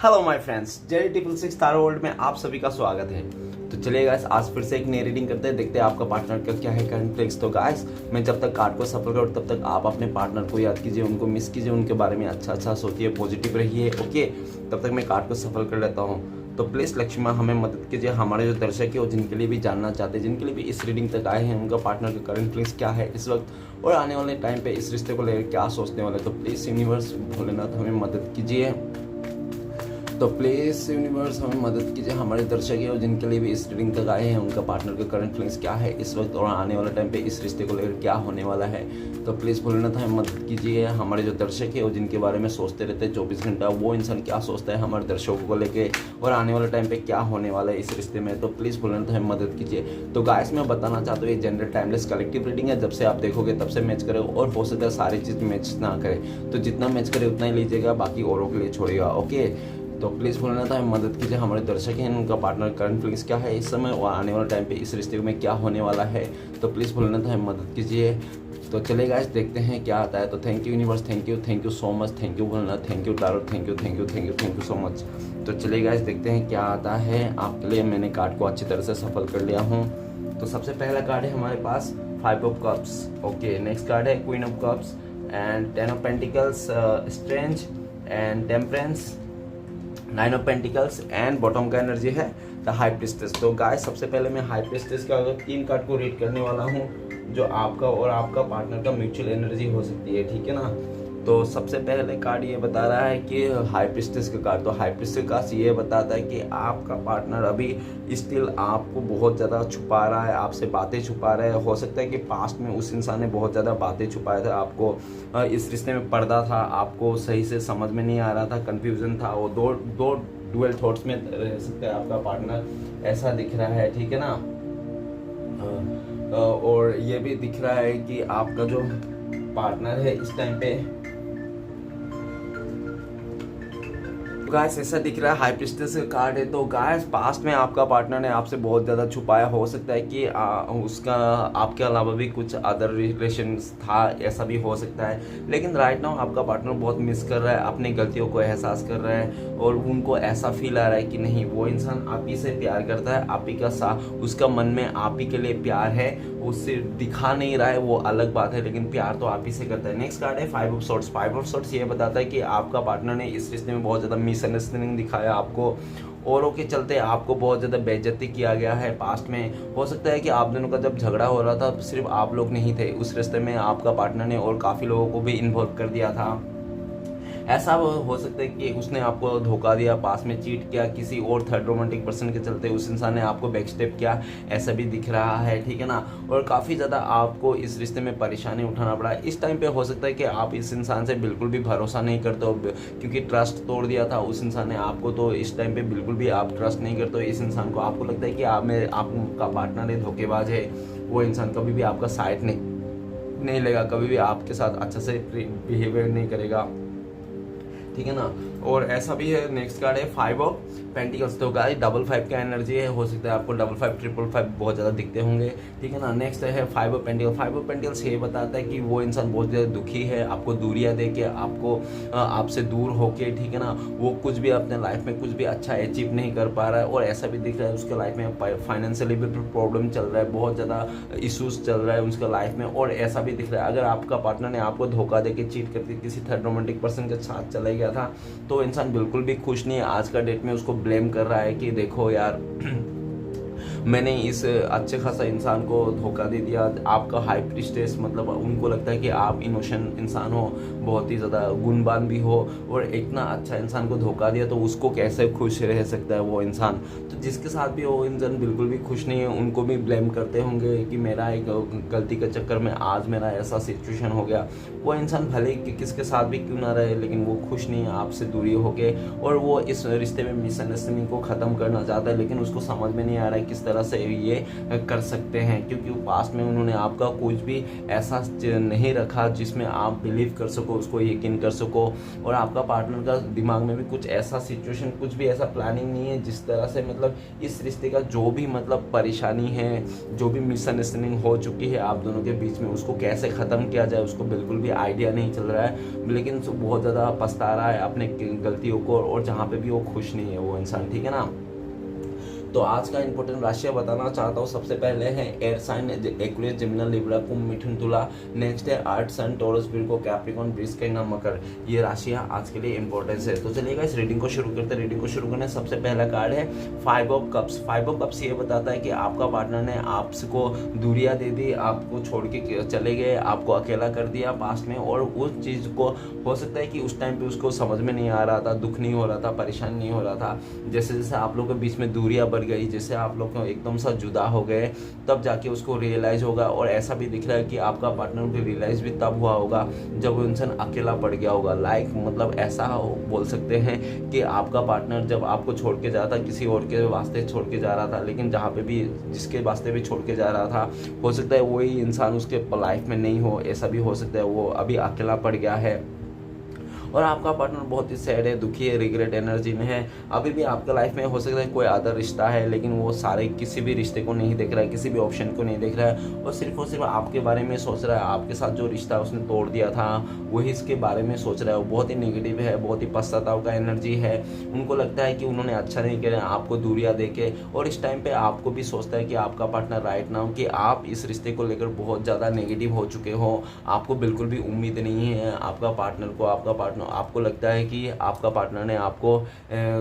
Hello my friends, JD triple six Tara world में आप सभी का स्वागत है। तो चलिए गाइस, आज फिर से एक नई रीडिंग करते हैं, देखते हैं आपका पार्टनर का क्या है करंट फ्लेक्स। तो गाइस, मैं जब तक कार्ड को सफल करूँ तब तक आप अपने पार्टनर को याद कीजिए, उनको मिस कीजिए, उनके बारे में अच्छा सोचिए, पॉजिटिव रहिए। ओके, तब तक मैं कार्ड को सफल कर लेता हूँ। तो प्लीज़ लक्ष्मी हमें मदद कीजिए, हमारे जो दर्शक है और जिनके लिए भी जानना चाहते हैं, जिनके लिए भी इस रीडिंग तक आए हैं, उनका पार्टनर का करंट फीलिंग्स क्या है इस वक्त और आने वाले टाइम पे इस रिश्ते को लेकर क्या सोचने वाले। तो प्लीज़ यूनिवर्स भोलेनाथ हमें मदद कीजिए। तो प्लीज़ यूनिवर्स हमें मदद कीजिए, हमारे दर्शक है और जिनके लिए भी इस रीडिंग तक आए हैं, उनका पार्टनर का करंट फीलिंग्स क्या है इस वक्त और आने वाले टाइम पे इस रिश्ते को लेकर क्या होने वाला है। तो प्लीज़ भोलेनाथ हमें मदद कीजिए। हमारे जो दर्शक है और जिनके बारे में सोचते रहते हैं 24 घंटा, वो इंसान क्या सोचता है हमारे दर्शकों को लेके और आने वाले टाइम पे क्या होने वाला है इस रिश्ते में। तो प्लीज़ भोलेनाथ हमें मदद कीजिए। तो गाइस, मैं बताना चाहता हूँ ये जेंडर टाइमलेस कलेक्टिव रीडिंग है, जब से आप देखोगे तब से मैच करेगा और हो सकता है सारी चीज़ मैच ना करे, तो जितना मैच करे उतना ही लीजिएगा, बाकी औरों के लिए छोड़िएगा। ओके, तो प्लीज़ भोलेनाथ हमें मदद कीजिए। हमारे दर्शक हैं, उनका पार्टनर करंट फीलिंग्स क्या है इस समय और आने वाले टाइम पे इस रिश्ते में क्या होने वाला है। तो प्लीज़ भोलेनाथ हमें मदद कीजिए। तो चलिए गाइस, देखते हैं क्या आता है। तो thank you universe, thank you so much, thank you Bholenath, thank you tarot, thank you so much. तो चलिए गाइस, देखते हैं क्या आता है आपके लिए। मैंने कार्ड को अच्छी तरह से सफल कर लिया हूँ। तो सबसे पहला कार्ड है हमारे पास 5 of cups. Okay, next card है queen of cups and 10 of pentacles, strength and temperance, 9 of pentacles and bottom का एनर्जी है द हाई प्रिस्टेस। तो गाइस, सबसे पहले मैं हाई प्रिस्टेस का 3 कार्ड को रीड करने वाला हूँ, जो आपका और आपका पार्टनर का म्यूचुअल एनर्जी हो सकती है, ठीक है ना। तो सबसे पहले कार्ड ये बता रहा है कि हाई प्रिस्टेस का कार्ड। तो हाई प्रिस्टेस का ये बताता है कि आपका पार्टनर अभी स्टिल आपको बहुत ज़्यादा छुपा रहा है, आपसे बातें छुपा रहा है। हो सकता है कि पास्ट में उस इंसान ने बहुत ज़्यादा बातें छुपाया था, आपको इस रिश्ते में पर्दा था, आपको सही से समझ में नहीं आ रहा था, कन्फ्यूज़न था, वो दो डुअल थॉट्स में रह सकता है आपका पार्टनर, ऐसा दिख रहा है, ठीक है ना। और ये भी दिख रहा है कि आपका जो पार्टनर है इस टाइम पे गाइस ऐसा दिख रहा है, हाई प्रिस्टेस का कार्ड है। तो गाइस, पास्ट में आपका पार्टनर ने आपसे बहुत ज़्यादा छुपाया, हो सकता है कि उसका आपके अलावा भी कुछ अदर रिलेशन था, ऐसा भी हो सकता है। लेकिन राइट नाउ आपका पार्टनर बहुत मिस कर रहा है, अपनी गलतियों को एहसास कर रहा है और उनको ऐसा फील आ रहा है कि नहीं, वो इंसान आप ही से प्यार करता है, आप ही का साथ, उसका मन में आप ही के लिए प्यार है, उससे दिखा नहीं रहा है वो अलग बात है, लेकिन प्यार तो आप ही से करता है। नेक्स्ट कार्ड है 5 ऑफ सॉर्ड्स। 5 ऑफ सॉर्ड्स ये बताता है कि आपका पार्टनर ने इस रिश्ते में बहुत ज़्यादा मिसअंडरस्टैंडिंग दिखाया, आपको औरों के चलते आपको बहुत ज़्यादा बेइज्जती किया गया है पास्ट में। हो सकता है कि आप दोनों का जब झगड़ा हो रहा था सिर्फ आप लोग नहीं थे उस रिश्ते में, आपका पार्टनर ने और काफ़ी लोगों को भी इन्वॉल्व कर दिया था। ऐसा हो सकता है कि उसने आपको धोखा दिया, पास में चीट किया, किसी और थर्ड रोमांटिक पर्सन के चलते उस इंसान ने आपको बैकस्टेप किया, ऐसा भी दिख रहा है, ठीक है ना। और काफ़ी ज़्यादा आपको इस रिश्ते में परेशानी उठाना पड़ा। इस टाइम पे हो सकता है कि आप इस इंसान से बिल्कुल भी भरोसा नहीं करते हो, क्योंकि ट्रस्ट तोड़ दिया था उस इंसान ने आपको। तो इस टाइम पे बिल्कुल भी आप ट्रस्ट नहीं करते हो इस इंसान को, आपको लगता है कि आपका पार्टनर है धोखेबाज है, वो इंसान कभी भी आपका साइड नहीं लेगा, कभी भी आपके साथ अच्छा से बिहेवियर नहीं करेगा, ठीक है ना। और ऐसा भी है। नेक्स्ट कार्ड है 5 ऑफ पेंटिकल्स। तो गाइस, 5 का एनर्जी है, हो सकता है आपको 55, 555 बहुत ज़्यादा दिखते होंगे, ठीक है ना। नेक्स्ट है 5 ऑफ पेंटिकल्स। 5 ऑफ पेंटिकल्स ये बताता है कि वो इंसान बहुत ज़्यादा दुखी है, आपको दूरियां दे के, आपको आपसे दूर होके, ठीक है ना, वो कुछ भी अपने लाइफ में कुछ भी अच्छा अचीव नहीं कर पा रहा है। और ऐसा भी दिख रहा है उसके लाइफ में फाइनेंशियली भी प्रॉब्लम चल रहा है, बहुत ज़्यादा इशूज़ चल रहा है उसके लाइफ में। और ऐसा भी दिख रहा है अगर आपका पार्टनर ने आपको धोखा दे के चीट करके किसी थर्ड रोमांटिक पर्सन के साथ चला गया था, तो इंसान बिल्कुल भी खुश नहीं है। आज का डेट में उसको ब्लेम कर रहा है कि देखो यार मैंने इस अच्छे खासा इंसान को धोखा दे दिया। आपका हाई प्रिस्टेस मतलब उनको लगता है कि आप इनोशन इंसान हो, बहुत ही ज़्यादा गुणवान भी हो, और इतना अच्छा इंसान को धोखा दिया तो उसको कैसे खुश रह सकता है वो इंसान। तो जिसके साथ भी वो इंसान बिल्कुल भी खुश नहीं है, उनको भी ब्लेम करते होंगे कि मेरा एक गलती के चक्कर में आज मेरा ऐसा सिचुएशन हो गया। वो इंसान भले कि किसके साथ भी क्यों ना रहे, लेकिन वो खुश नहीं है, आपसे दूरी हो गए और वो इस रिश्ते में मिसअंडरस्टैंडिंग को ख़त्म करना चाहता है, लेकिन उसको समझ में नहीं आ रहा है किस तरह तरह से ये कर सकते हैं, क्योंकि पास्ट में उन्होंने आपका कुछ भी ऐसा नहीं रखा जिसमें आप बिलीव कर सको, उसको यकीन कर सको। और आपका पार्टनर का दिमाग में भी कुछ ऐसा सिचुएशन, कुछ भी ऐसा प्लानिंग नहीं है जिस तरह से मतलब इस रिश्ते का जो भी मतलब परेशानी है, जो भी मिसअंडरस्टैंडिंग हो चुकी है आप दोनों के बीच में, उसको कैसे ख़त्म किया जाए उसको बिल्कुल भी आइडिया नहीं चल रहा है, लेकिन बहुत ज़्यादा पछता रहा है अपने गलतियों को, और जहाँ पे भी वो खुश नहीं है वो इंसान, ठीक है ना। तो आज का इंपॉर्टेंट राशियां बताना चाहता हूँ। सबसे पहले है air sign Aquarius, Gemini, Libra, Kumbh, Mithun, Tula. Next है अर्थ, सन, टॉरस, विर्गो, कैप्रिकॉर्न, वृश्चिक, मकर। ये राशियां आज के लिए इंपॉर्टेंस है। तो चलिएगा इस रीडिंग को शुरू करते हैं। रीडिंग को शुरू करने सबसे पहला कार्ड है 5 ऑफ कप्स। 5 ऑफ कप्स ये बताता है कि आपका पार्टनर ने आपको दूरियां दे दी, आपको छोड़ के चले गए, आपको अकेला कर दिया पास्ट में, और उस चीज़ को हो सकता है कि उस टाइम पे उसको समझ में नहीं आ रहा था, दुख नहीं हो रहा था, परेशान नहीं हो रहा था। जैसे जैसे आप लोगों के बीच में दूरियां बढ़ गई, जैसे आप लोग एकदम सा जुदा हो गए, तब जाके उसको रियलाइज होगा। और ऐसा भी दिख रहा है कि आपका पार्टनर को रियलाइज भी तब हुआ होगा जब वो इंसान अकेला पड़ गया होगा। लाइक मतलब ऐसा बोल सकते हैं कि आपका पार्टनर जब आपको छोड़ के जाता, किसी और के वास्ते छोड़ के जा रहा था, लेकिन जहाँ पे भी जिसके वास्ते भी छोड़ के जा रहा था, हो सकता है वही इंसान उसके लाइफ में नहीं हो, ऐसा भी हो सकता है वो अभी अकेला पड़ गया है। और आपका पार्टनर बहुत ही सैड है, दुखी है, रिग्रेट एनर्जी में है। अभी भी आपका लाइफ में हो सकता है कोई अदर रिश्ता है, लेकिन वो सारे किसी भी रिश्ते को नहीं देख रहा है, किसी भी ऑप्शन को नहीं देख रहा है, और सिर्फ आपके बारे में सोच रहा है। आपके साथ जो रिश्ता उसने तोड़ दिया था वही इसके बारे में सोच रहा है। वो बहुत ही नेगेटिव है, बहुत ही पश्चाताप का एनर्जी है। उनको लगता है कि उन्होंने अच्छा नहीं किया आपको दूरियां दे के, और इस टाइम पे आपको भी सोचता है कि आपका पार्टनर राइट नाउ कि आप इस रिश्ते को लेकर बहुत ज़्यादा नेगेटिव हो चुके हो, आपको बिल्कुल भी उम्मीद नहीं है आपका पार्टनर को। आपको लगता है कि आपका पार्टनर ने आपको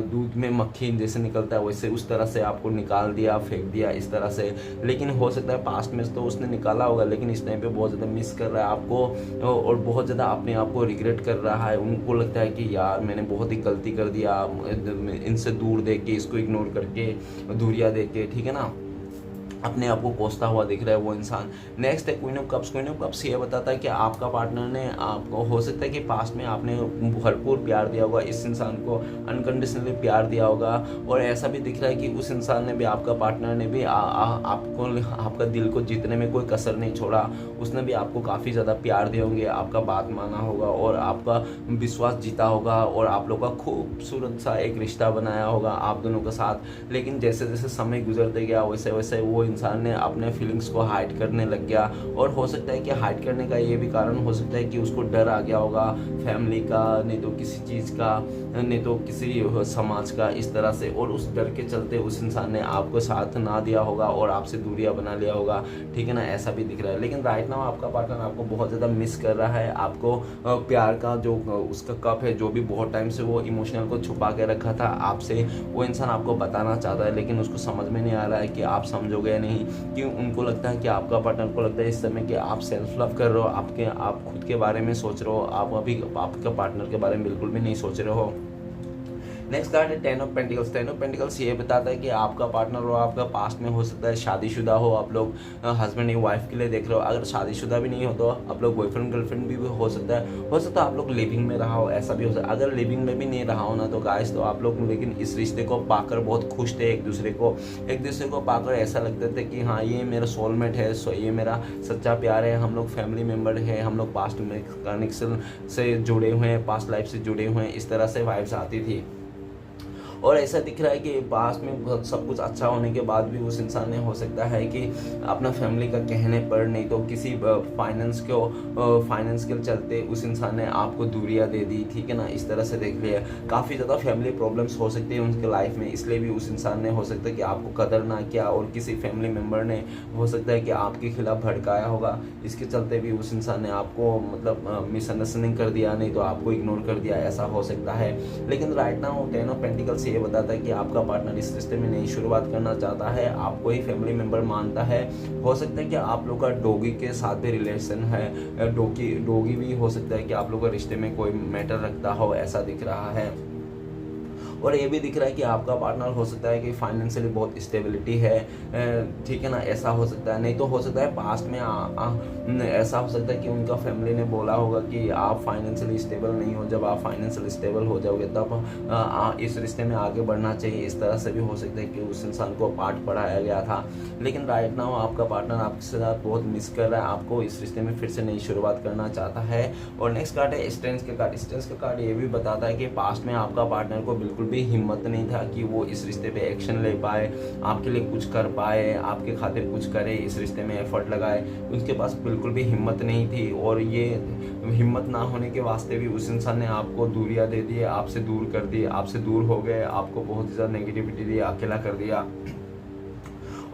दूध में मक्खी जैसे निकलता है वैसे उस तरह से आपको निकाल दिया, फेंक दिया इस तरह से। लेकिन हो सकता है पास्ट में तो उसने निकाला होगा, लेकिन इस टाइम पे बहुत ज़्यादा मिस कर रहा है आपको, और बहुत ज़्यादा अपने आप को रिग्रेट कर रहा है। उनको लगता है कि यार मैंने बहुत ही गलती कर दिया, इनसे दूर देख के, इसको इग्नोर करके, दूरियां देख के, ठीक है ना, अपने आप को कोसता हुआ दिख रहा है वो इंसान। नेक्स्ट है queen of cups. Queen of cups ये बताता है कि आपका पार्टनर ने आपको, हो सकता है कि पास्ट में आपने भरपूर प्यार दिया होगा, इस इंसान को अनकंडीशनली प्यार दिया होगा, और ऐसा भी दिख रहा है कि उस इंसान ने भी, आपका पार्टनर ने भी आपको, आपका दिल को जीतने में कोई कसर नहीं छोड़ा। उसने भी आपको काफ़ी ज़्यादा प्यार दिए होंगे, आपका बात माना होगा और आपका विश्वास जीता होगा, और आप लोग का खूबसूरत सा एक रिश्ता बनाया होगा आप दोनों के साथ। लेकिन जैसे जैसे समय गुजरते गया वैसे वैसे वो इंसान ने अपने फीलिंग्स को हाइड करने लग गया। और हो सकता है कि हाइड करने का ये भी कारण हो सकता है कि उसको डर आ गया होगा फैमिली का, नहीं तो किसी चीज़ का, नहीं तो किसी समाज का, इस तरह से। और उस डर के चलते उस इंसान ने आपको साथ ना दिया होगा और आपसे दूरियां बना लिया होगा, ठीक है ना, ऐसा भी दिख रहा है। लेकिन राइट नाउ आपका पार्टनर आपको बहुत ज़्यादा मिस कर रहा है। आपको प्यार का जो उसका कप है, जो भी बहुत टाइम से वो इमोशनल को छुपा के रखा था आपसे, वो इंसान आपको बताना चाहता है, लेकिन उसको समझ में नहीं आ रहा है कि आप समझोगे नहीं। क्यों? उनको लगता है कि आपका पार्टनर को लगता है इस समय कि आप सेल्फ लव कर रहे हो, आप खुद के बारे में सोच रहे हो, आप अभी आपके पार्टनर के बारे में बिल्कुल भी नहीं सोच रहे हो। नेक्स्ट कार्ड है 10 ऑफ पेंटिकल्स। 10 ऑफ पेंटिकल्स ये बताता है कि आपका पार्टनर और आपका पास्ट में हो सकता है शादीशुदा हो, आप लोग हस्बैंड या वाइफ के लिए देख रहे हो। अगर शादीशुदा भी नहीं हो तो आप लोग बॉयफ्रेंड गर्लफ्रेंड भी हो सकता है आप लोग लिविंग में रहा हो, ऐसा भी हो सकता है। अगर लिविंग में भी नहीं रहा हो ना तो गाइस, तो आप लोग लेकिन इस रिश्ते को पाकर बहुत खुश थे, एक दूसरे को पाकर ऐसा लगता था कि हाँ ये मेरा सोलमेट है, ये मेरा सच्चा प्यार है, हम लोग फैमिली मेम्बर है, हम लोग पास्ट में कनेक्शन से जुड़े हुए हैं, पास्ट लाइफ से जुड़े हुए हैं, इस तरह से वाइब्स आती थी। और ऐसा दिख रहा है कि पास में सब कुछ अच्छा होने के बाद भी उस इंसान ने, हो सकता है कि अपना फैमिली का कहने पर, नहीं तो किसी फाइनेंस के चलते उस इंसान ने आपको दूरियां दे दी, ठीक है ना, इस तरह से देख लिया। काफ़ी ज़्यादा फैमिली प्रॉब्लम्स हो सकती है उनके लाइफ में, इसलिए भी उस इंसान ने, हो सकता है कि आपको कदर ना किया, और किसी फैमिली मेम्बर ने हो सकता है कि आपके खिलाफ भड़काया होगा, इसके चलते भी उस इंसान ने आपको मतलब मिसअंडरस्टैंडिंग कर दिया, नहीं तो आपको इग्नोर कर दिया, ऐसा हो सकता है। लेकिन राइट नाउ 10 ऑफ पेंटिकल्स ये बताता है कि आपका पार्टनर इस रिश्ते में नई शुरुआत करना चाहता है, आपको ही फैमिली मेंबर मानता है। हो सकता है कि आप लोग का डॉगी के साथ भी रिलेशन है, डॉगी भी हो सकता है कि आप लोग का रिश्ते में कोई मैटर रखता हो, ऐसा दिख रहा है। और ये भी दिख रहा है कि आपका पार्टनर हो सकता है कि फाइनेंशियली बहुत स्टेबिलिटी है, ठीक है ना, ऐसा हो सकता है। नहीं तो हो सकता है पास्ट में ऐसा हो सकता है कि उनका फैमिली ने बोला होगा कि आप फाइनेंशियली स्टेबल नहीं हो, जब आप फाइनेंशियली स्टेबल हो जाओगे तब इस रिश्ते में आगे बढ़ना चाहिए। इस तरह से भी हो सकता है कि उस इंसान को पाठ पढ़ाया गया था, लेकिन राइट नाउ आपका पार्टनर आपके साथ बहुत मिस कर रहा है, आपको इस रिश्ते में फिर से नई शुरुआत करना चाहता है। और नेक्स्ट कार्ड है स्ट्रेंथ का कार्ड। स्ट्रेंथ का कार्ड ये भी बताता है कि पास्ट में आपका पार्टनर को बिल्कुल भी हिम्मत नहीं था कि वो इस रिश्ते पे एक्शन ले पाए, आपके लिए कुछ कर पाए, आपके खातिर कुछ करे, इस रिश्ते में एफर्ट लगाए। उनके पास बिल्कुल भी हिम्मत नहीं थी, और ये हिम्मत ना होने के वास्ते भी उस इंसान ने आपको दूरियां दे दी, आपसे दूर कर दी, आपसे दूर हो गए, आपको बहुत ज़्यादा नेगेटिविटी दी, अकेला कर दिया।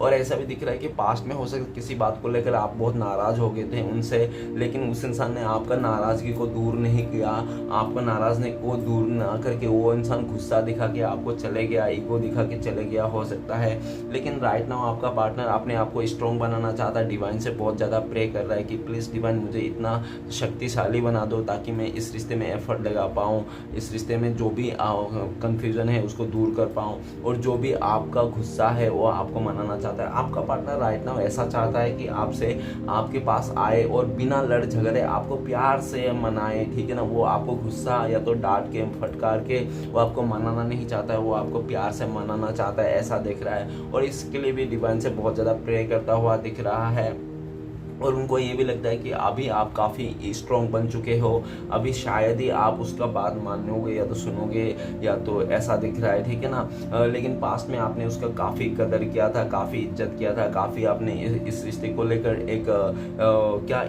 और ऐसा भी दिख रहा है कि पास्ट में हो सकता किसी बात को लेकर आप बहुत नाराज हो गए थे उनसे, लेकिन उस इंसान ने आपका नाराज़गी को दूर नहीं किया, आपका नाराज़गी को दूर ना करके वो इंसान गुस्सा दिखा के आपको चले गया, ईगो दिखा के चले गया हो सकता है। लेकिन राइट नाउ आपका पार्टनर अपने आप को स्ट्रॉन्ग बनाना चाहता है, डिवाइन से बहुत ज़्यादा प्रे कर रहा है कि प्लीज़ डिवाइन मुझे इतना शक्तिशाली बना दो ताकि मैं इस रिश्ते में एफर्ट लगा पाऊँ, इस रिश्ते में जो भी कन्फ्यूज़न है उसको दूर कर पाऊँ, और जो भी आपका गुस्सा है वो आपको मनाना चाहता है। आपका पार्टनर राइट नाउ ऐसा चाहता है कि आपसे आपके पास आए और बिना लड़ झगड़े आपको प्यार से मनाए, ठीक है ना। वो आपको गुस्सा या तो डांट के फटकार के वो आपको मनाना नहीं चाहता है, वो आपको प्यार से मनाना चाहता है, ऐसा दिख रहा है। और इसके लिए भी डिवाइन से बहुत ज़्यादा प्रे करता हुआ दिख रहा है। और उनको ये भी लगता है कि अभी आप काफ़ी स्ट्रॉन्ग बन चुके हो, अभी शायद ही आप उसका बात मानोगे या तो सुनोगे, या तो ऐसा दिख रहा है, ठीक है ना। लेकिन पास्ट में आपने उसका काफ़ी कदर किया था, काफ़ी इज्जत किया था, काफ़ी आपने इस रिश्ते को लेकर एक क्या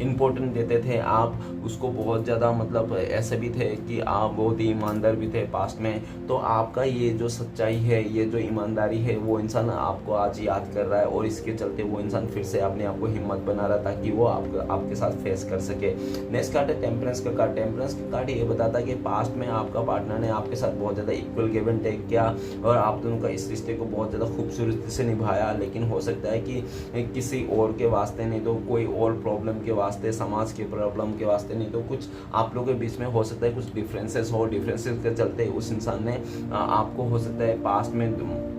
इम्पोर्टेंट देते थे आप उसको, बहुत ज़्यादा मतलब ऐसे भी थे कि आप बहुत ही ईमानदार भी थे पास्ट में। तो आपका ये जो सच्चाई है, ये जो ईमानदारी है, वो इंसान आपको आज याद कर रहा है, और इसके चलते वो इंसान फिर से अपने आप को हिम्मत बना रहा ताकि वो आपके साथ फेस कर सके। नेक्स्ट कार्ड है टेम्परेंस का कार्ड। टेम्परेंस का कार्ड ये बताता है कि पास्ट में आपका पार्टनर ने आपके साथ बहुत ज़्यादा इक्वल गिव एंड टेक किया, और आप दोनों का इस रिश्ते को बहुत ज़्यादा खूबसूरती से निभाया। लेकिन हो सकता है कि किसी और के वास्ते, नहीं तो कोई और प्रॉब्लम के वास्ते, समाज के प्रॉब्लम के वास्ते, नहीं तो कुछ आप लोगों के बीच में हो सकता है कुछ डिफरेंसेस हो, डिफरेंसेस के चलते उस इंसान ने आपको हो सकता है पास्ट में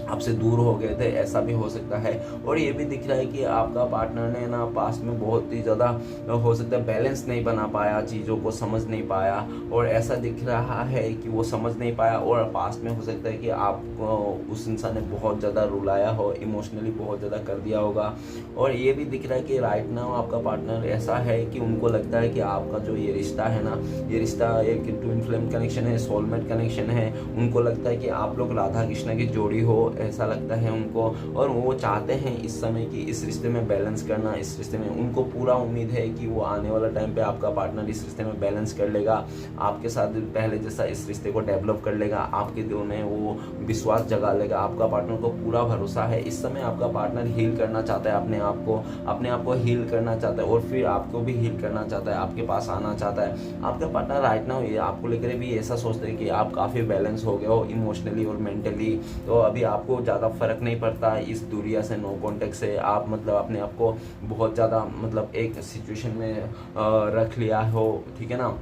आपसे दूर हो गए थे, ऐसा भी हो सकता है। और ये भी दिख रहा है कि आपका पार्टनर ने ना पास्ट में बहुत ही ज़्यादा हो सकता है बैलेंस नहीं बना पाया, चीज़ों को समझ नहीं पाया, और ऐसा दिख रहा है कि वो समझ नहीं पाया। और पास्ट में हो सकता है कि आपको उस इंसान ने बहुत ज़्यादा रुलाया हो, इमोशनली बहुत ज़्यादा कर दिया होगा। और ये भी दिख रहा है कि राइट नाउ आपका पार्टनर ऐसा है कि उनको लगता है कि आपका जो ये रिश्ता है ना, ये रिश्ता एक ट्विन फ्लेम कनेक्शन है, सोलमेट कनेक्शन है। उनको लगता है कि आप लोग राधा कृष्ण की जोड़ी हो, ऐसा लगता है उनको। और वो चाहते हैं इस समय कि इस रिश्ते में बैलेंस करना, इस रिश्ते में उनको पूरा उम्मीद है कि वो आने वाला टाइम पे आपका पार्टनर इस रिश्ते में बैलेंस कर लेगा, आपके साथ पहले जैसा इस रिश्ते को डेवलप कर लेगा, आपके दिल में वो विश्वास जगा लेगा। आपका पार्टनर को पूरा भरोसा है। इस समय आपका पार्टनर हील करना चाहता है अपने आप को हील करना चाहता है, और फिर आपको भी हील करना चाहता है, आपके पास आना चाहता है। आपका पार्टनर राइट नाउ ये आपको लेकर भी ऐसा सोचते हैं कि आप काफ़ी बैलेंस हो गए हो इमोशनली और मेंटली, तो अभी आपको ज़्यादा फर्क नहीं पड़ता इस दूरिया से, नो कॉन्टेक्ट से। आप मतलब अपने आप को बहुत ज़्यादा मतलब एक सिचुएशन में रख लिया हो, ठीक है ना।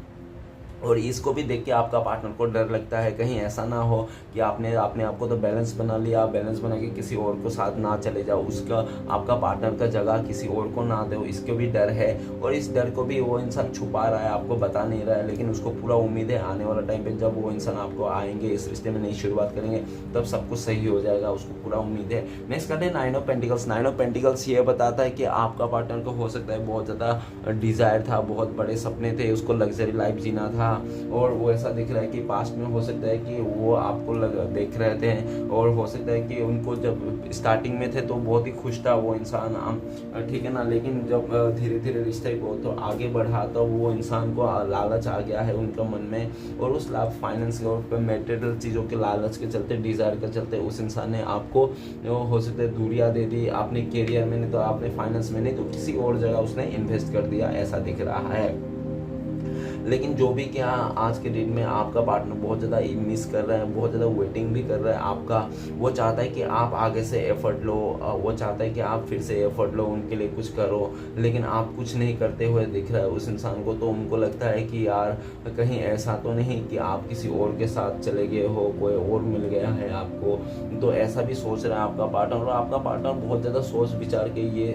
और इसको भी देख के आपका पार्टनर को डर लगता है कहीं ऐसा ना हो कि आपने अपने आप को तो बैलेंस बना लिया, बैलेंस बना के किसी और को साथ ना चले जाओ, उसका आपका पार्टनर का जगह किसी और को ना दो, इसके भी डर है। और इस डर को भी वो इंसान छुपा रहा है, आपको बता नहीं रहा है, लेकिन उसको पूरा उम्मीद है आने वाला टाइम पे जब वो इंसान आपको आएंगे, इस रिश्ते में नई शुरुआत करेंगे, तब सब कुछ सही हो जाएगा, उसको पूरा उम्मीद है। नेक्स्ट कार्ड है nine of pentacles. Nine of pentacles ये बताता है कि आपका पार्टनर को हो सकता है बहुत ज़्यादा डिज़ायर था, बहुत बड़े सपने थे, उसको लग्जरी लाइफ जीना था। और वो ऐसा दिख रहा है कि पास्ट में हो सकता है कि वो आपको देख रहे थे, और हो सकता है कि उनको जब स्टार्टिंग में थे तो बहुत ही खुश था वो इंसान, ठीक है ना। लेकिन जब धीरे धीरे रिश्ते को तो आगे बढ़ा तो वो इंसान को लालच आ गया है उनका मन में, और उस फाइनेंस और मेटेरियल चीज़ों के लालच के चलते, डिज़ायर के चलते उस इंसान ने आपको हो सकता है दूरियां दे दी, अपने करियर में नहीं तो आपने फाइनेंस में नहीं तो किसी और जगह उसने इन्वेस्ट कर दिया, ऐसा दिख रहा है। लेकिन जो भी क्या आज के डेट में आपका पार्टनर बहुत ज़्यादा मिस कर रहा है, बहुत ज़्यादा वेटिंग भी कर रहा है आपका। वो चाहता है कि आप आगे से एफर्ट लो, वो चाहता है कि आप फिर से एफर्ट लो, उनके लिए कुछ करो, लेकिन आप कुछ नहीं करते हुए दिख रहा है उस इंसान को। तो उनको लगता है कि यार कहीं ऐसा तो नहीं कि आप किसी और के साथ चले गए हो, कोई और मिल गया है आपको। तो ऐसा भी सोच रहा है आपका पार्टनर, और आपका पार्टनर बहुत ज़्यादा सोच विचार के ये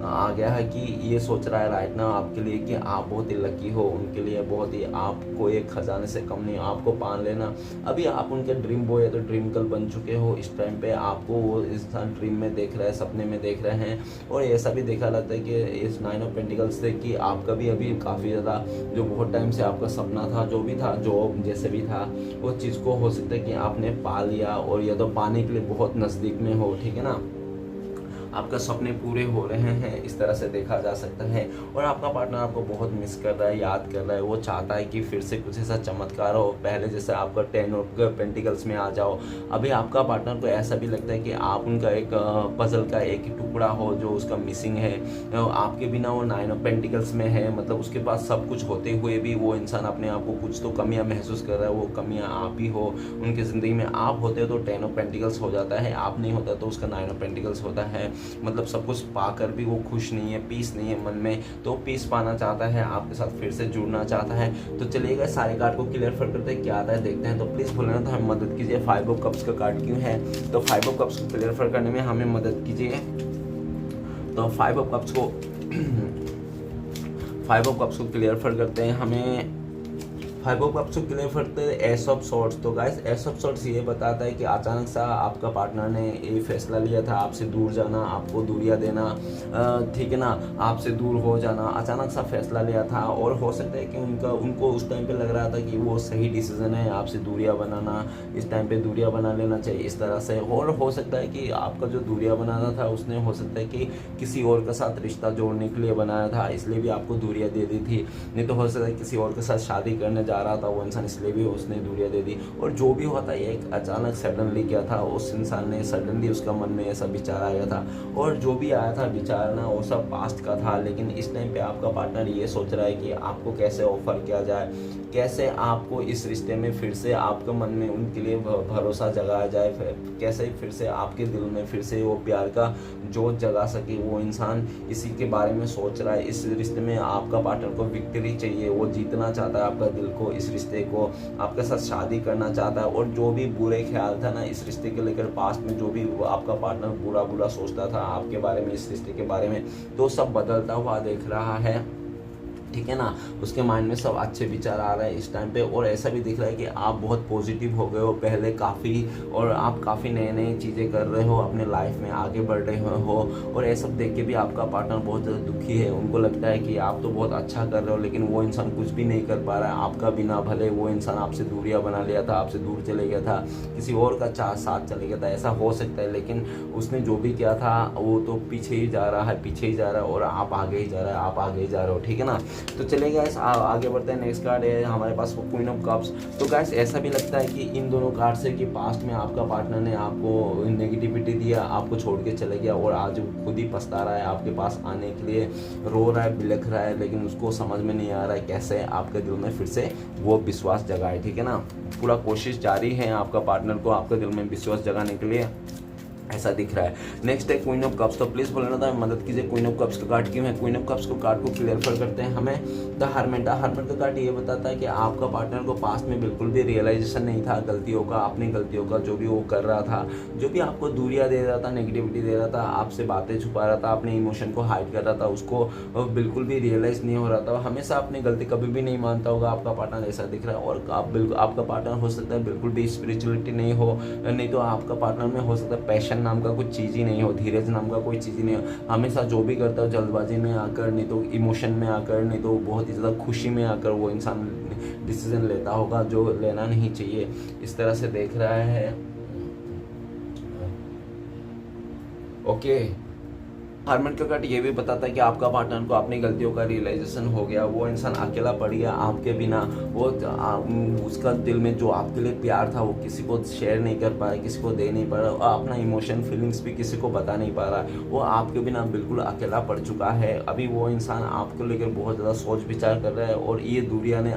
आ गया है कि ये सोच रहा है राइट नाउ आपके लिए कि आप बहुत ही लकी हो, उनके लिए बहुत ही, आपको एक खजाने से कम नहीं, आपको पान लेना। अभी आप उनके ड्रीम बॉय या तो ड्रीम गर्ल बन चुके हो। इस टाइम पे आपको वो इंसान ड्रीम में देख रहा है, सपने में देख रहे हैं। और ऐसा भी देखा जाता है कि इस 9 ऑफ पेंटिकल्स से कि आपका भी अभी काफ़ी ज़्यादा जो बहुत टाइम से आपका सपना था, जो भी था, जॉब जैसे भी था, वो चीज़ को हो सकता है कि आपने पा लिया, और या तो पाने के लिए बहुत नज़दीक में हो, ठीक है ना। आपका सपने पूरे हो रहे हैं, इस तरह से देखा जा सकता है। और आपका पार्टनर आपको बहुत मिस कर रहा है, याद कर रहा है। वो चाहता है कि फिर से कुछ ऐसा चमत्कार हो, पहले जैसे आपका 10 ऑफ पेंटिकल्स में आ जाओ। अभी आपका पार्टनर को ऐसा भी लगता है कि आप उनका एक पजल का एक ही टुकड़ा हो जो उसका मिसिंग है। आपके बिना वो 9 ऑफ पेंटिकल्स में है, मतलब उसके पास सब कुछ होते हुए भी वो इंसान अपने आप को कुछ तो कमियां महसूस कर रहा है। वो कमियां आप ही हो उनकी ज़िंदगी में। आप होते हो तो 10 ऑफ पेंटिकल्स हो जाता है, आप नहीं होता तो उसका 9 ऑफ पेंटिकल्स होता है। मतलब सब कुछ पाकर भी वो खुश नहीं है, पीस नहीं है मन में। तो पीस पाना चाहता है, आपके साथ फिर से जुड़ना चाहता है। तो चलिएगा सारे कार्ड को क्लियर कर करते हैं, क्या आता है देखते हैं। तो प्लीज़ बोलना तो हमें मदद कीजिए। 5 ऑफ कप्स का कार्ड क्यों है, तो 5 ऑफ कप्स को क्लियर करने में हमें मदद कीजिए। तो 5 ऑफ कप्स को 5 ऑफ कप्स को क्लियर करते हैं हमें। 5 ऑफ कप्स को क्लियर करते हैं एस ऑफ सॉर्ड्स। तो गाइस एस ऑफ सॉर्ड्स ये बताता है कि अचानक सा आपका पार्टनर ने ये फैसला लिया था आपसे दूर जाना, आपको दूरियां देना, ठीक है ना, आपसे दूर हो जाना। अचानक सा फैसला लिया था, और हो सकता है कि उनको उस टाइम पे लग रहा था कि वो सही डिसीजन है, आपसे दूरियां बनाना, इस टाइम पे दूरियां बना लेना चाहिए इस तरह से। और हो सकता है कि आपका जो दूरियां बनाना था उसने हो सकता है कि किसी और के साथ रिश्ता जोड़ने के लिए बनाया था, इसलिए भी आपको दूरियां दे दी थी। नहीं तो हो सकता है किसी और के साथ शादी करने जा रहा था वो इंसान, इसलिए भी उसने दूरियां दे दी। और जो भी होता है एक अचानक सडनली क्या था, उस इंसान ने सडनली उसका मन में ऐसा विचार आया था। और जो भी आया था विचार ना, वो सब पास्ट का था। लेकिन इस टाइम पे आपका पार्टनर ये सोच रहा है कि आपको कैसे ऑफर किया जाए, कैसे आपको इस रिश्ते में फिर से आपके मन में उनके लिए भरोसा जगाया जाए, कैसे फिर से आपके दिल में फिर से वो प्यार का जोत जगा सके वो इंसान। इसी के बारे में सोच रहा है। इस रिश्ते में आपका पार्टनर को विक्ट्री चाहिए, वो जीतना चाहता है आपका दिल को, इस रिश्ते को आपके साथ शादी करना चाहता है। और जो भी बुरे ख्याल था ना इस रिश्ते के लेकर, पास्ट में जो भी आपका पार्टनर बुरा बुरा सोचता था आपके बारे में, इस रिश्ते के बारे में, तो सब बदलता हुआ देख रहा है, ठीक है ना। उसके माइंड में सब अच्छे विचार आ रहे हैं इस टाइम पे। और ऐसा भी दिख रहा है कि आप बहुत पॉजिटिव हो गए हो पहले काफ़ी, और आप काफ़ी नए नए चीज़ें कर रहे हो, अपने लाइफ में आगे बढ़ रहे हो। और ये सब देख के भी आपका पार्टनर बहुत ज़्यादा दुखी है। उनको लगता है कि आप तो बहुत अच्छा कर रहे हो, लेकिन वो इंसान कुछ भी नहीं कर पा रहा है आपका बिना। भले वो इंसान आपसे दूरियां बना लिया था, आपसे दूर चले गया था, किसी और का साथ चले गया था, ऐसा हो सकता है। लेकिन उसने जो भी किया था वो तो पीछे ही जा रहा है, पीछे ही जा रहा है, और आप आगे ही जा रहे हो, आप आगे ही जा रहे हो, ठीक है ना। तो चलिए गाइस आगे बढ़ते हैं। नेक्स्ट कार्ड है हमारे पास क्वीन ऑफ कप्स। तो गाइस ऐसा भी लगता है कि इन दोनों कार्ड से कि पास्ट में आपका पार्टनर ने आपको नेगेटिविटी दिया, आपको छोड़ के चले गया, और आज खुद ही पछता रहा है आपके पास आने के लिए, रो रहा है, बिलख रहा है, लेकिन उसको समझ में नहीं आ रहा है कैसे आपके दिल में फिर से वो विश्वास जगाए, ठीक है ना। पूरा कोशिश जारी है आपका पार्टनर को आपके दिल में विश्वास जगाने के लिए, ऐसा दिख रहा है। नेक्स्ट है क्वीन ऑफ कप्स। तो प्लीज बोलना था मदद कीजिए, क्वीन ऑफ कप्स का कार्ड क्यों है। क्वीन ऑफ कप्स को कार्ड को क्लियर करते हैं हमें। द हरमेट का कार्ड ये बताता है कि आपका पार्टनर को पास्ट में बिल्कुल भी रियलाइजेशन नहीं था गलतियों का, अपनी गलतियों का, जो भी वो कर रहा था, जो भी आपको दूरियां दे रहा था, नेगेटिविटी दे रहा था, आपसे बातें छुपा रहा था, अपने इमोशन को हाइड कर रहा था, उसको बिल्कुल भी रियलाइज नहीं हो रहा था। हमेशा अपनी गलती कभी भी नहीं मानता होगा आपका पार्टनर, ऐसा दिख रहा है। और आपका पार्टनर हो सकता है बिल्कुल भी स्पिरिचुअलिटी नहीं हो, नहीं तो आपका पार्टनर में हो सकता है पैशन नाम का कुछ चीज़ ही नहीं हो, धीरज नाम का कोई चीज़ ही नहीं हो। हमेशा जो भी करता हो जल्दबाजी में आकर, नहीं तो इमोशन में आकर, नहीं तो बहुत ही ज़्यादा खुशी में आकर वो इंसान डिसीजन लेता होगा जो लेना नहीं चाहिए, इस तरह से देख रहा है। ओके हारमन का कार्ड ये भी बताता है कि आपका पार्टनर को अपनी गलतियों का रियलाइजेशन हो गया, वो इंसान अकेला पड़ गया आपके बिना, वो उसका दिल में जो आपके लिए प्यार था वो किसी को शेयर नहीं कर पाया, किसी को दे नहीं पा रहा, अपना इमोशन फीलिंग्स भी किसी को बता नहीं पा रहा, वो आपके बिना बिल्कुल अकेला पड़ चुका है। अभी वो इंसान आपको लेकर बहुत ज़्यादा सोच विचार कर रहा है, और ये दूरिया ने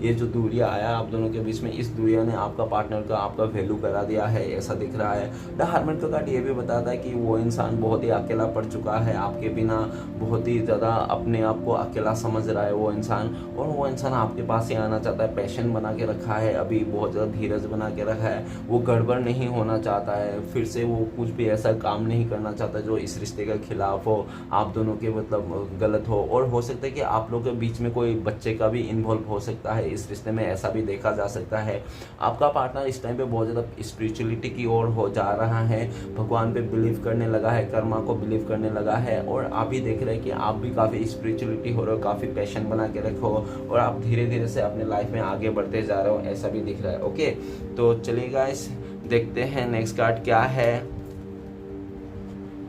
ये जो दूरिया आया आप दोनों के बीच में, इस दूरिया ने आपका पार्टनर का आपका वैल्यू करा दिया है, ऐसा दिख रहा है। द हरमैट का कार्ड ये भी बताता है कि वो इंसान बहुत ही अकेला पड़ चुका है आपके बिना, बहुत ही ज़्यादा अपने आप को अकेला समझ रहा है वो इंसान, और वो इंसान आपके पास ही आना चाहता है, पैशन बना के रखा है, अभी बहुत ज़्यादा धीरज बना के रखा है, वो गड़बड़ नहीं होना चाहता है, फिर से वो कुछ भी ऐसा काम नहीं करना चाहता जो इस रिश्ते के खिलाफ हो, आप दोनों के मतलब गलत हो, और हो सकता है कि आप लोगों के बीच में कोई बच्चे का भी इन्वॉल्व हो सकता है इस रिश्ते में, ऐसा भी देखा जा सकता है। आपका पार्टनर इस टाइम पे बहुत ज़्यादा स्पिरिचुअलिटी की ओर हो जा रहा है, भगवान पे बिलीव करने लगा है, कर्मा को बिलीव करने लगा है, और आप भी देख रहे हैं कि आप भी काफ़ी स्पिरिचुअलिटी हो रहे हो, काफ़ी पैशन बना के रखो, और आप धीरे धीरे से अपने लाइफ में आगे बढ़ते जा रहे हो, ऐसा भी दिख रहा है। ओके, तो चलिए गाइस देखते हैं नेक्स्ट कार्ड क्या है।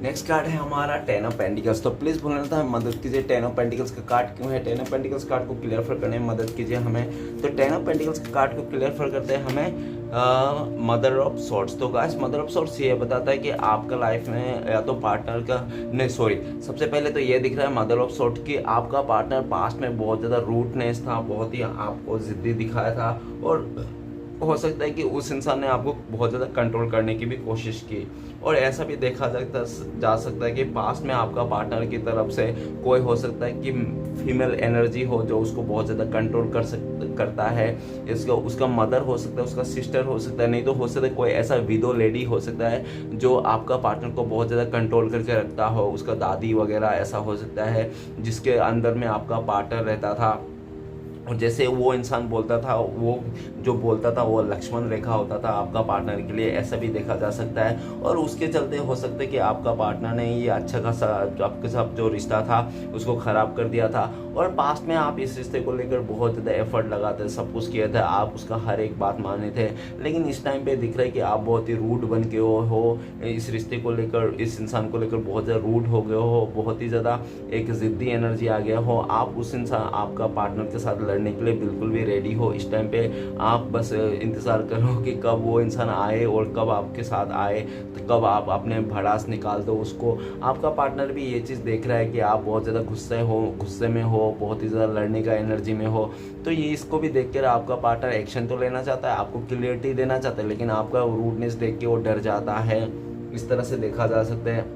नेक्स्ट कार्ड है हमारा 10 ऑफ पेंटिकल्स। तो प्लीज़ भूलना था मदद कीजिए, 10 ऑफ पेंटिकल्स का कार्ड क्यों है, 10 ऑफ पेंटिकल्स कार्ड को क्लियर करने में मदद कीजिए हमें। तो 10 ऑफ पेंटिकल्स का कार्ड को क्लियर करते हैं हमें मदर ऑफ सॉर्ट्स। तो गाइस मदर ऑफ सॉर्ट्स ये बताता है कि आपका लाइफ में या तो पार्टनर का नहीं सॉरी सबसे पहले तो ये दिख रहा है मदर ऑफ सॉर्ट कि आपका पार्टनर पास्ट में बहुत ज़्यादा रूटनेस था, बहुत ही आपको ज़िद्दी दिखाया था, और हो सकता है कि उस इंसान ने आपको बहुत ज़्यादा कंट्रोल करने की भी कोशिश की, और ऐसा भी देखा जा सकता है कि पास्ट में आपका पार्टनर की तरफ से कोई हो सकता है कि फीमेल एनर्जी हो जो उसको बहुत ज़्यादा कंट्रोल करता है, उसका मदर हो सकता है, उसका सिस्टर हो सकता है, नहीं तो हो सकता है कोई ऐसा विडो लेडी हो सकता है जो आपका पार्टनर को बहुत ज़्यादा कंट्रोल करके रखता हो, उसका दादी वगैरह ऐसा हो सकता है जिसके अंदर में आपका पार्टनर रहता था, और जैसे वो इंसान बोलता था, वो जो बोलता था वो लक्ष्मण रेखा होता था आपका पार्टनर के लिए, ऐसा भी देखा जा सकता है। और उसके चलते हो सकता है कि आपका पार्टनर ने ये अच्छा खासा आपके साथ जो रिश्ता था उसको ख़राब कर दिया था, और पास्ट में आप इस रिश्ते को लेकर बहुत ज़्यादा एफर्ट लगाते, सब कुछ किए थे, आप उसका हर एक बात माने थे, लेकिन इस टाइम पे दिख रहा है कि आप बहुत ही रूड बन के हो इस रिश्ते को लेकर, इस इंसान को लेकर बहुत ज़्यादा रूड हो गए हो, बहुत ही ज़्यादा एक ज़िद्दी एनर्जी आ गया हो, आप उस इंसान आपका पार्टनर के साथ लड़ने के लिए बिल्कुल भी रेडी हो। इस टाइम पे आप बस इंतज़ार करो कि कब वो इंसान आए और कब आपके साथ आए, तो कब आप अपने भड़ास निकाल दो उसको। आपका पार्टनर भी ये चीज़ देख रहा है कि आप बहुत ज़्यादा गुस्से में हो, बहुत ही ज़्यादा लड़ने का एनर्जी में हो, तो ये इसको भी देख कर आपका पार्टनर एक्शन तो लेना चाहता है, आपको क्लियरिटी देना चाहता है, लेकिन आपका रूडनेस देख के वो डर जाता है, इस तरह से देखा जा सकता है।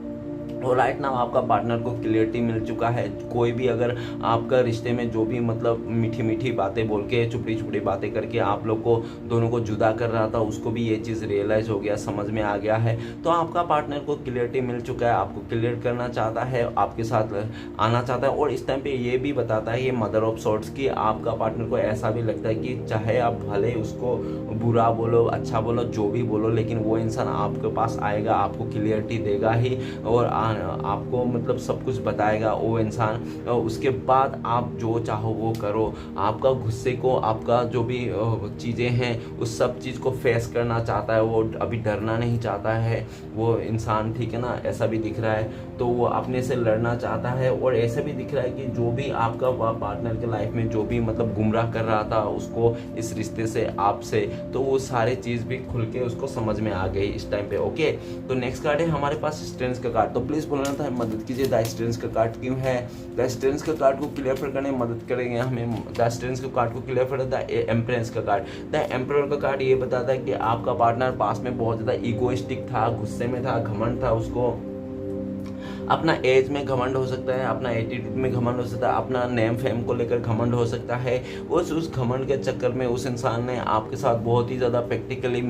और राइट नाउ आपका पार्टनर को क्लियरिटी मिल चुका है, कोई भी अगर आपका रिश्ते में जो भी मतलब मीठी मीठी बातें बोल के चुपड़ी चुपड़ी बातें करके आप लोग को दोनों को जुदा कर रहा था, उसको भी ये चीज़ रियलाइज हो गया, समझ में आ गया है। तो आपका पार्टनर को क्लियरिटी मिल चुका है, आपको क्लियर करना चाहता है, आपके साथ आना चाहता है, और इस टाइम पे ये भी बताता है ये मदर ऑफ सॉर्ट्स की आपका पार्टनर को ऐसा भी लगता है कि चाहे आप भले उसको बुरा बोलो अच्छा बोलो जो भी बोलो, लेकिन वो इंसान आपके पास आएगा, आपको क्लियरिटी देगा ही, और आपको मतलब सब कुछ बताएगा वो इंसान। उसके बाद आप जो चाहो वो करो, आपका गुस्से को, आपका जो भी चीज़ें हैं उस सब चीज़ को फेस करना चाहता है, वो अभी डरना नहीं चाहता है वो इंसान, ठीक है ना, ऐसा भी दिख रहा है। तो वो अपने से लड़ना चाहता है, और ऐसा भी दिख रहा है कि जो भी आपका पार्टनर के लाइफ में जो भी मतलब गुमराह कर रहा था उसको इस रिश्ते से आपसे, तो वो सारी चीज़ भी खुल के उसको समझ में आ गई इस टाइम पे। ओके, तो नेक्स्ट कार्ड है हमारे पास स्ट्रेंथ का कार्ड। तो प्लीज़ बोलना था मदद कीजिए, द स्ट्रेंथ का कार्ड क्यों है, द स्ट्रेंथ का कार्ड को क्लियर करने में मदद करेंगे हमें। द स्ट्रेंथ का कार्ड को क्लियर कर द एम्परेंस का कार्ड। द एम्परर का कार्ड ये बताता है कि आपका पार्टनर पास में बहुत ज़्यादा ईगोइस्टिक था, गुस्से में था, घमंड था, उसको अपना एज में घमंड हो सकता है, अपना एटीट्यूड में घमंड हो सकता है, अपना नेम फेम को लेकर घमंड हो सकता है। उस घमंड के चक्कर में उस इंसान ने आपके साथ बहुत ही ज़्यादा प्रैक्टिकली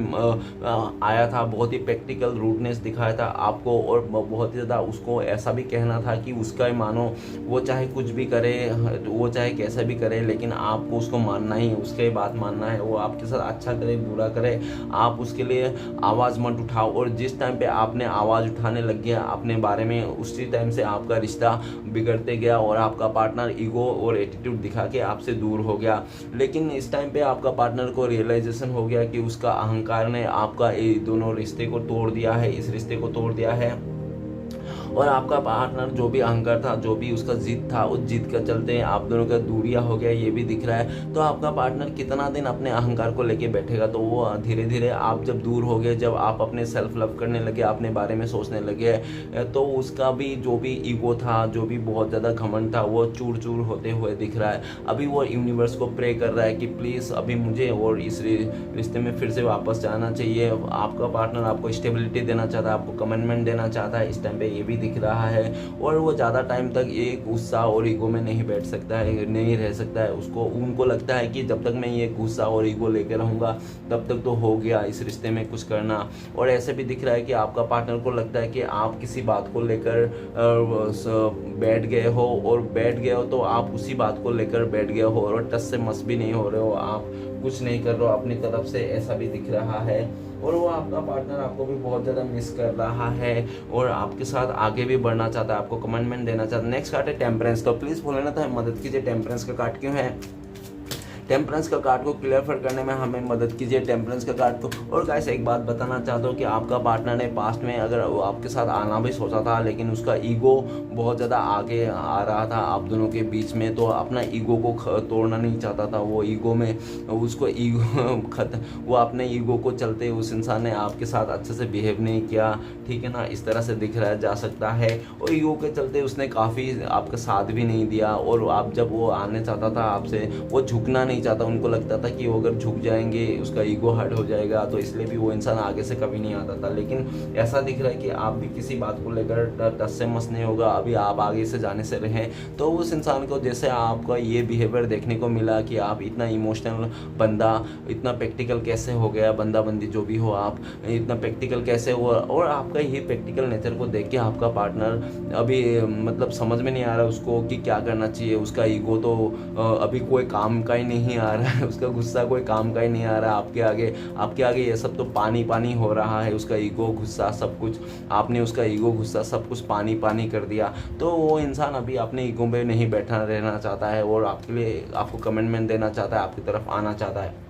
आया था, बहुत ही प्रैक्टिकल रूडनेस दिखाया था आपको, और बहुत ही ज़्यादा उसको ऐसा भी कहना था कि उसका ही मानो, वो चाहे कुछ भी करे, वो चाहे कैसा भी करे, लेकिन आपको उसको मानना ही, उसके बात मानना है, वो आपके साथ अच्छा करे बुरा करे, आप उसके लिए आवाज़ मत उठाओ। और जिस टाइम पे आपने आवाज़ उठाने लग गया अपने बारे में, उसी टाइम से आपका रिश्ता बिगड़ते गया, और आपका पार्टनर ईगो और एटीट्यूड दिखा के आपसे दूर हो गया। लेकिन इस टाइम पे आपका पार्टनर को रियलाइजेशन हो गया कि उसका अहंकार ने आपका ये दोनों रिश्ते को तोड़ दिया है, इस रिश्ते को तोड़ दिया है, और आपका पार्टनर जो भी अहंकार था, जो भी उसका जिद था, उस जिद के चलते आप दोनों का दूरिया हो गया, ये भी दिख रहा है। तो आपका पार्टनर कितना दिन अपने अहंकार को लेके बैठेगा, तो वो धीरे धीरे आप जब दूर हो गए, जब आप अपने सेल्फ लव करने लगे, अपने बारे में सोचने लगे, तो उसका भी जो भी ईगो था, जो भी बहुत ज़्यादा घमंड था, वो चूर चूर होते हुए दिख रहा है। अभी वो यूनिवर्स को प्रे कर रहा है कि प्लीज़ अभी मुझे और इस रिश्ते में फिर से वापस जाना चाहिए। आपका पार्टनर आपको स्टेबिलिटी देना चाहता है, आपको कमिटमेंट देना चाहता है, इस टाइम पे ये भी दिख रहा है। और वो ज़्यादा टाइम तक ये गुस्सा और ईगो में नहीं बैठ सकता है, नहीं रह सकता है। उनको लगता है कि जब तक मैं ये गुस्सा और ईगो लेकर रहूँगा तब तक तो हो गया इस रिश्ते में कुछ करना। और ऐसे भी दिख रहा है कि आपका पार्टनर को लगता है कि आप किसी बात को लेकर बैठ गए हो, और बैठ गए हो तो आप उसी बात को लेकर बैठ गए हो, और टस से मस भी नहीं हो रहे हो, आप कुछ नहीं कर रहे हो अपनी तरफ से, ऐसा भी दिख रहा है। और वो आपका पार्टनर आपको भी बहुत ज़्यादा मिस कर रहा है और आपके साथ आगे भी बढ़ना चाहता है, आपको कमिटमेंट देना चाहता है। नेक्स्ट कार्ड है टेम्परेंस। तो प्लीज़ बोले ना, तो मदद कीजिए, टेम्परेंस का कार्ड क्यों है? टेम्परेंस का कार्ड को क्लियर करने में हमें मदद कीजिए, टेम्परेंस का कार्ड को। और गाइस एक बात बताना चाहता हूँ कि आपका पार्टनर ने पास्ट में अगर वो आपके साथ आना भी सोचा था, लेकिन उसका ईगो बहुत ज़्यादा आगे आ रहा था आप दोनों के बीच में, तो अपना ईगो को तोड़ना नहीं चाहता था। वो ईगो में उसको वो अपने ईगो को चलते उस इंसान ने आपके साथ अच्छे से बिहेव नहीं किया, ठीक है ना, इस तरह से दिख रहा जा सकता है। और ईगो के चलते उसने काफ़ी आपका साथ भी नहीं दिया, और आप जब वो आने चाहता था आपसे, वो झुकना नहीं चाहता। उनको लगता था कि वो अगर झुक जाएंगे उसका ईगो हर्ट हो जाएगा, तो इसलिए भी वो इंसान आगे से कभी नहीं आता था। लेकिन ऐसा दिख रहा है कि आप भी किसी बात को लेकर टस से मस नहीं होगा, अभी आप आगे से जाने से रहें। तो उस इंसान को जैसे आपका ये बिहेवियर देखने को मिला कि आप इतना इमोशनल बंदा, इतना प्रैक्टिकल कैसे हो गया, बंदा बंदी जो भी हो, आप इतना प्रैक्टिकल कैसे हुआ। और आपका ये प्रैक्टिकल नेचर को देख के आपका पार्टनर अभी मतलब समझ में नहीं आ रहा उसको कि क्या करना चाहिए। उसका ईगो तो अभी कोई काम का ही नहीं आ रहा है, उसका गुस्सा कोई काम का ही नहीं आ रहा है। आपके आगे ये सब तो पानी पानी हो रहा है। उसका ईगो, गुस्सा, सब कुछ आपने उसका ईगो, गुस्सा सब कुछ पानी पानी कर दिया। तो वो इंसान अभी अपने ईगो में नहीं बैठा रहना चाहता है और आपके लिए आपको कमिटमेंट देना चाहता है, आपकी तरफ आना चाहता है।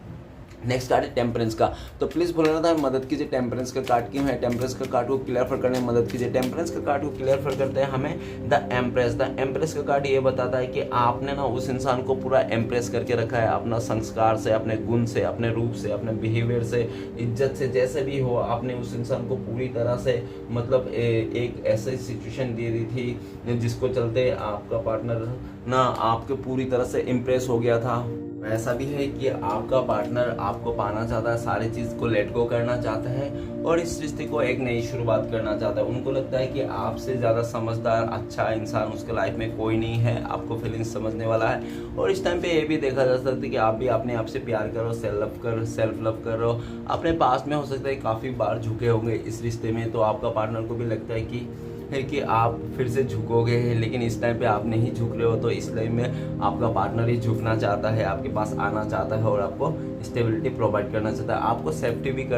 नेक्स्ट कार्ड है टेम्परेंस का। तो प्लीज़ बोलना था मदद कीजिए, टेम्परेंस का कार्ड क्यों है? टेम्परेंस का कार्ड को क्लियर करने में मदद कीजिए। टेम्परेंस का कार्ड को क्लियर करते हैं हमें द एम्प्रेस। द एम्प्रेस का कार्ड ये बताता है कि आपने ना उस इंसान को पूरा एम्प्रेस करके रखा है, अपना संस्कार से, अपने गुण से, अपने रूप से, अपने बिहेवियर से, इज्जत से, जैसे भी हो आपने उस इंसान को पूरी तरह से मतलब एक ऐसी सिचुएशन दे दी थी जिसको चलते आपका पार्टनर ना आपके पूरी तरह से इम्प्रेस हो गया था। ऐसा भी है कि आपका पार्टनर आपको पाना चाहता है, सारी चीज़ को लेट गो करना चाहता है और इस रिश्ते को एक नई शुरुआत करना चाहता है। उनको लगता है कि आपसे ज़्यादा समझदार, अच्छा इंसान उसके लाइफ में कोई नहीं है, आपको फीलिंग्स समझने वाला है। और इस टाइम पे ये भी देखा जा सकता है कि आप भी अपने आप से प्यार करो, सेल्फ लव करो। अपने पास में हो सकता है काफ़ी बार झुके होंगे इस रिश्ते में, तो आपका पार्टनर को भी लगता है कि आप फिर से झुकोगे, लेकिन इस टाइम पे आप नहीं झुक रहे हो। तो इसलिए में आपका पार्टनर ही झुकना चाहता है, आपके पास आना चाहता है और आपको स्टेबिलिटी प्रोवाइड करना चाहता है, आपको सेफ्टी भी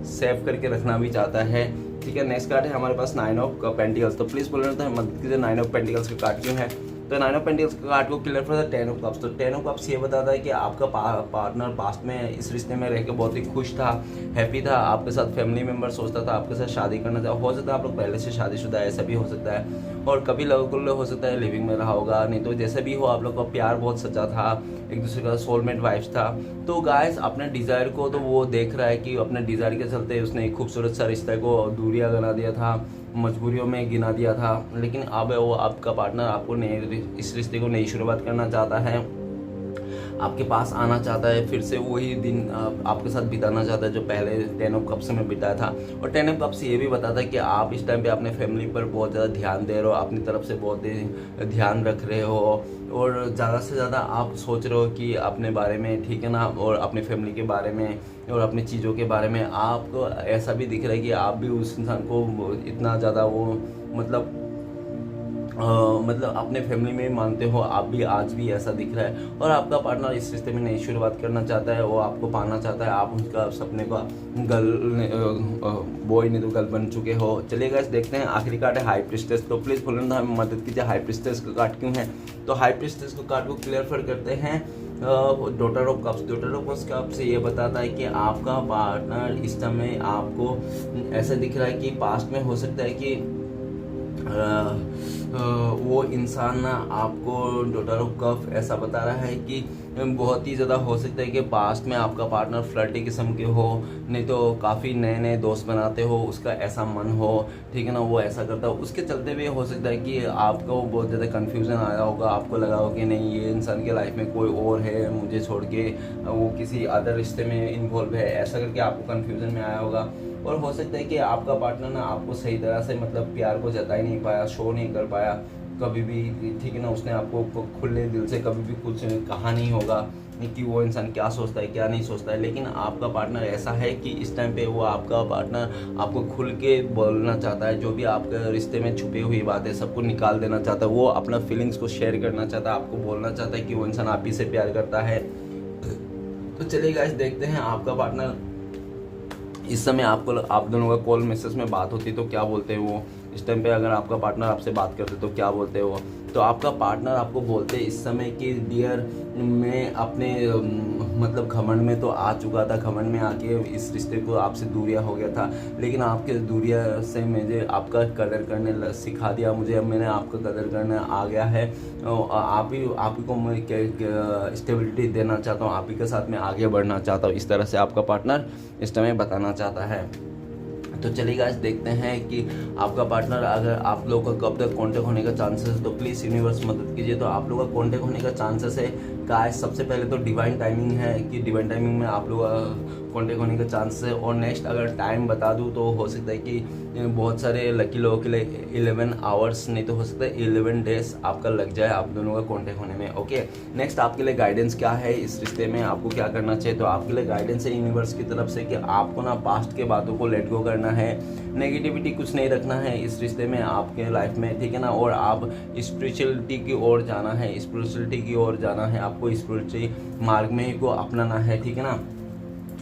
सेफ करके रखना भी चाहता है। ठीक है, नेक्स्ट कार्ड है हमारे पास 9 ऑफ पेंटिकल्स। तो प्लीज़ बोल रहे थे मदद कीजिए, 9 ऑफ पेंटिकल्स का कार्ड क्यों है? तो 9 ऑफ पेंटिकल्स का कार्ड को clear for the 10 of cups. तो 10 ऑफ कप्स ये बताता है कि आपका पार्टनर पास्ट में इस रिश्ते में रह के बहुत ही खुश था, हैप्पी था, आपके साथ फैमिली मेम्बर सोचता था आपके साथ शादी करना चाहा। हो सकता है आप लोग पहले से शादीशुदा, ऐसा भी हो सकता है, और कभी लोग हो सकता है लिविंग में रहा होगा, नहीं तो जैसे भी हो आप लोग का प्यार बहुत सच्चा था, एक दूसरे का सोलमेट वाइफ्स था। तो गाइस अपने डिज़ायर को तो वो देख रहा है कि अपने डिज़ायर के चलते उसने एक खूबसूरत सा रिश्ते को दूरियां बना दिया था, मजबूरियों में गिना दिया था। लेकिन अब वो आपका पार्टनर आपको इस रिश्ते को नई शुरुआत करना चाहता है, आपके पास आना चाहता है, फिर से वही दिन आपके साथ बिताना चाहता है जो पहले 10 ऑफ कप्स में बिताया था। और 10 ऑफ कप्स ये भी बताता है कि आप इस टाइम पे अपने फैमिली पर बहुत ज़्यादा ध्यान दे रहे हो, अपनी तरफ से बहुत ध्यान रख रहे हो और ज़्यादा से ज़्यादा आप सोच रहे हो कि अपने बारे में, ठीक है ना, और अपनी फैमिली के बारे में और अपनी चीज़ों के बारे में। आपको ऐसा भी दिख रहा है कि आप भी उस इंसान को इतना ज़्यादा वो मतलब अपने फैमिली में मानते हो, आप भी आज भी ऐसा दिख रहा है। और आपका पार्टनर इस रिश्ते में नई शुरुआत करना चाहता है, वो आपको पाना चाहता है, आप उसका सपने का बॉय नहीं तो गर्ल बन चुके हो। चलिए गाइस देखते हैं आखिरी कार्ड है हाई प्रिस्टेस। तो प्लीज़ बोलना था हमें मदद कीजिए, हाई प्रिस्टेस का कार्ड क्यों है? तो हाई प्रिस्टेस का कार्ड को क्लियर करते हैं daughter of cups. Daughter of cups ये बताता है कि आपका पार्टनर इस समय आपको ऐसा दिख रहा है कि पास्ट में हो सकता है कि वो इंसान ना आपको डॉटर ऑफ कप ऐसा बता रहा है कि बहुत ही ज़्यादा हो सकता है कि पास्ट में आपका पार्टनर फ्लर्टी किस्म के हो, नहीं तो काफ़ी नए नए दोस्त बनाते हो, उसका ऐसा मन हो, ठीक है ना, वो ऐसा करता हो, उसके चलते भी हो सकता है कि आपको बहुत ज़्यादा कन्फ्यूज़न आया होगा, आपको लगा हो कि नहीं ये इंसान के लाइफ में कोई और है, मुझे छोड़ के वो किसी अदर रिश्ते में इन्वॉल्व है, ऐसा करके आपको कन्फ्यूज़न में आया होगा। और हो सकता है कि आपका पार्टनर ना आपको सही तरह से मतलब प्यार को जता ही नहीं पाया, शो नहीं कर पाया कभी भी, ठीक है ना, उसने आपको खुले दिल से कभी भी कुछ कहा नहीं होगा कि वो इंसान क्या सोचता है क्या नहीं सोचता है। लेकिन आपका पार्टनर ऐसा है कि इस टाइम पे वो आपका पार्टनर आपको खुल के बोलना चाहता है, जो भी आपके रिश्ते में छुपी हुई बात है सबको निकाल देना चाहता है, वो अपना फीलिंग्स को शेयर करना चाहता है, आपको बोलना चाहता है कि वो इंसान आप ही से प्यार करता है। तो चलिए गाइस देखते हैं आपका पार्टनर इस समय आपको आप दोनों का कॉल मैसेज में बात होती है तो क्या बोलते हैं वो, इस टाइम पे अगर आपका पार्टनर आपसे बात करते तो क्या बोलते हैं वो। तो आपका पार्टनर आपको बोलते इस समय कि डियर मैं अपने मतलब घमंड में तो आ चुका था, घमंड में आके इस रिश्ते को आपसे दूरिया हो गया था, लेकिन आपके दूरिया से मुझे आपका कदर करने सिखा दिया, मुझे अब मैंने आपका कदर करना आ गया है, आप ही को मैं स्टेबिलिटी देना चाहता हूँ, आप ही के साथ मैं आगे बढ़ना चाहता हूँ, इस तरह से आपका पार्टनर इस समय बताना चाहता है। तो चलिए गाइस देखते हैं कि आपका पार्टनर अगर आप लोगों का कब तक कांटेक्ट होने का चांसेस है, तो प्लीज़ यूनिवर्स मदद कीजिए। तो आप लोगों का कांटेक्ट होने का चांसेस है गाइस, सबसे पहले तो डिवाइन टाइमिंग है कि डिवाइन टाइमिंग में आप लोगों का कांटेक्ट होने का चांस है। और नेक्स्ट अगर टाइम बता दूं तो हो सकता है कि बहुत सारे लकी लोगों के लिए 11 आवर्स नहीं तो हो सकता है 11 डेज आपका लग जाए आप दोनों का कांटेक्ट होने में। ओके, नेक्स्ट आपके लिए गाइडेंस क्या है इस रिश्ते में, आपको क्या करना चाहिए। तो आपके लिए गाइडेंस है यूनिवर्स की तरफ से कि आपको ना पास्ट के बातों को लेट गो करना है, नेगेटिविटी कुछ नहीं रखना है इस रिश्ते में आपके लाइफ में, ठीक है ना। और आप स्पिरिचुअलिटी की ओर जाना है, स्पिरिचुअलिटी की ओर जाना है, आपको स्पिरिचुअल मार्ग में ही को अपनाना है, ठीक है ना।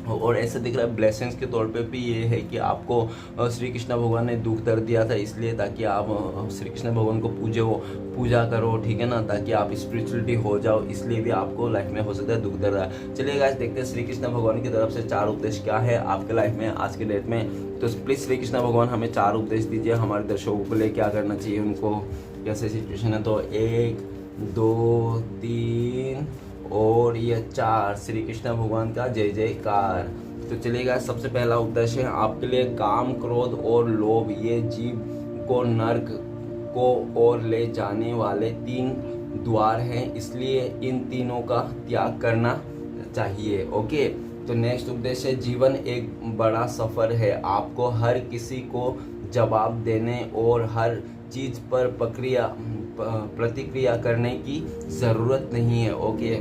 और ऐसा दिख रहा है ब्लेसिंग्स के तौर पे भी ये है कि आपको श्री कृष्ण भगवान ने दुख दर्द दिया था, इसलिए ताकि आप श्री कृष्ण भगवान को पूजा करो, ठीक है ना, ताकि आप स्पिरिचुअलिटी हो जाओ, इसलिए भी आपको लाइफ में हो सकता है दुख दर्द। चलिए गाइस देखते हैं श्री कृष्ण भगवान की तरफ से 4 उपदेश क्या है आपके लाइफ में आज के डेट में। तो प्लीज़ श्री कृष्ण भगवान हमें 4 उपदेश दीजिए, हमारे दर्शकों के लिए क्या करना चाहिए, उनको कैसे सिचुएशन है। तो 1 2 3 और ये 4 श्री कृष्ण भगवान का जय जयकार। तो चलिएगा सबसे पहला उपदेश है आपके लिए, काम क्रोध और लोभ ये जीव को नर्क को ओर ले जाने वाले 3 द्वार हैं, इसलिए इन तीनों का त्याग करना चाहिए। ओके, तो नेक्स्ट उपदेश है जीवन एक बड़ा सफ़र है, आपको हर किसी को जवाब देने और हर चीज़ पर प्रतिक्रिया करने की ज़रूरत नहीं है। ओके,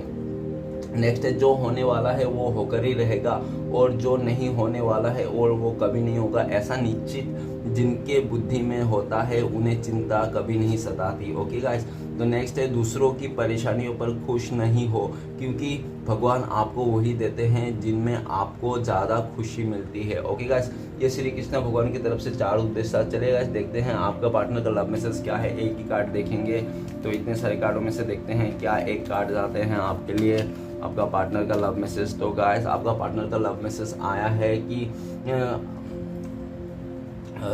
नेक्स्ट है जो होने वाला है वो होकर ही रहेगा और जो नहीं होने वाला है और वो कभी नहीं होगा, ऐसा निश्चित जिनके बुद्धि में होता है उन्हें चिंता कभी नहीं सताती। ओके गाइस, तो नेक्स्ट है दूसरों की परेशानियों पर खुश नहीं हो, क्योंकि भगवान आपको वही देते हैं जिनमें आपको ज़्यादा खुशी मिलती है। ओके गाइस, ये श्री कृष्ण भगवान की तरफ से 4 उपदेश साथ चले गाइस। देखते हैं आपका पार्टनर का लव मैसेज क्या है, एक ही कार्ड देखेंगे तो इतने सारे कार्डों में से देखते हैं क्या एक कार्ड जाते हैं आपके लिए आपका पार्टनर का लव मैसेज। तो गाइस आपका पार्टनर का लव मैसेज आया है कि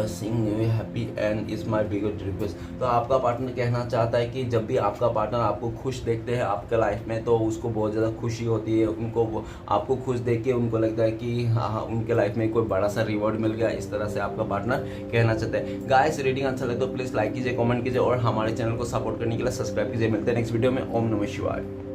sing happy and is my biggest request. तो आपका पार्टनर कहना चाहता है कि जब भी आपका पार्टनर आपको खुश देखते हैं आपके लाइफ में तो उसको बहुत ज़्यादा खुशी होती है, उनको आपको खुश देख के उनको लगता है कि हाँ उनके लाइफ में कोई बड़ा सा रिवॉर्ड मिल गया, इस तरह से आपका पार्टनर कहना चाहता है। गाइस रीडिंग अच्छा लगे तो प्लीज़ लाइक कीजिए, कमेंट कीजिए और हमारे चैनल को सपोर्ट करने के लिए सब्सक्राइब कीजिए। मिलते हैं नेक्स्ट वीडियो में। ओम नमः शिवाय।